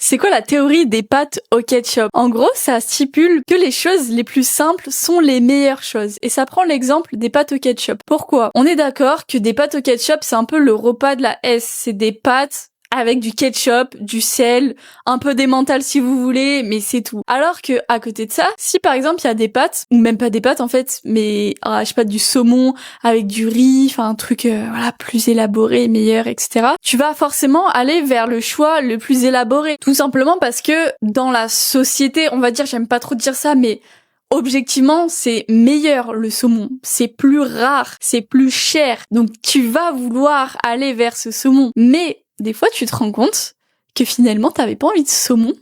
C'est quoi la théorie des pâtes au ketchup? En gros, ça stipule que les choses les plus simples sont les meilleures choses. Et ça prend l'exemple des pâtes au ketchup. Pourquoi? On est d'accord que des pâtes au ketchup, c'est un peu le repas de la S. C'est des pâtes avec du ketchup, du sel, un peu d'emmental si vous voulez, mais c'est tout. Alors que à côté de ça, si par exemple il y a des pâtes, ou même pas des pâtes en fait, mais je sais pas, du saumon avec du riz, enfin un truc voilà, plus élaboré, meilleur, etc. Tu vas forcément aller vers le choix le plus élaboré. Tout simplement parce que dans la société, on va dire, j'aime pas trop dire ça, mais objectivement, c'est meilleur le saumon, c'est plus rare, c'est plus cher. Donc tu vas vouloir aller vers ce saumon. Mais des fois, tu te rends compte que finalement, t'avais pas envie de saumon.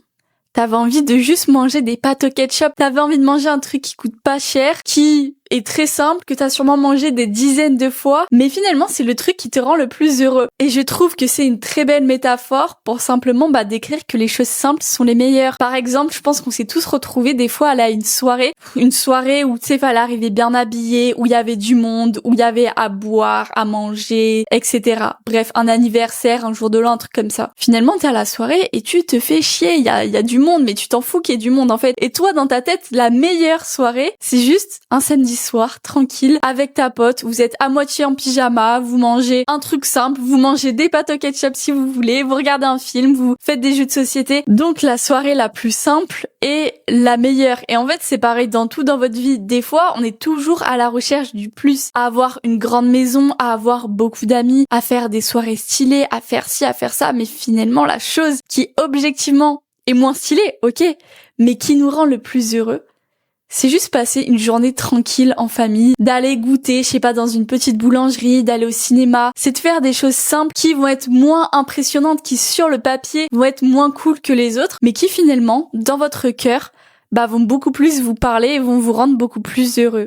T'avais envie de juste manger des pâtes au ketchup. T'avais envie de manger un truc qui coûte pas cher, qui est très simple, que t'as sûrement mangé des dizaines de fois. Mais finalement, c'est le truc qui te rend le plus heureux. Et je trouve que c'est une très belle métaphore pour simplement décrire que les choses simples sont les meilleures. Par exemple, je pense qu'on s'est tous retrouvés des fois à aller à une soirée où tu sais, fallait arriver bien habillé, où il y avait du monde, où il y avait à boire, à manger, etc. Bref, un anniversaire, un jour de l'an, un truc comme ça. Finalement, t'es à la soirée et tu te fais chier. Il y a du monde, mais tu t'en fous qu'il y ait du monde en fait. Et toi, dans ta tête, la meilleure soirée, c'est juste un samedi soir, tranquille, avec ta pote. Vous êtes à moitié en pyjama, vous mangez un truc simple, vous mangez des pâtes au ketchup si vous voulez, vous regardez un film, vous faites des jeux de société. Donc la soirée la plus simple est la meilleure. Et en fait, c'est pareil dans tout dans votre vie. Des fois, on est toujours à la recherche du plus, à avoir une grande maison, à avoir beaucoup d'amis, à faire des soirées stylées, à faire ci, à faire ça. Mais finalement, la chose qui objectivement est moins stylée, ok, mais qui nous rend le plus heureux, c'est juste passer une journée tranquille en famille, d'aller goûter, je sais pas, dans une petite boulangerie, d'aller au cinéma. C'est de faire des choses simples qui vont être moins impressionnantes, qui sur le papier vont être moins cool que les autres, mais qui finalement, dans votre cœur, vont beaucoup plus vous parler et vont vous rendre beaucoup plus heureux.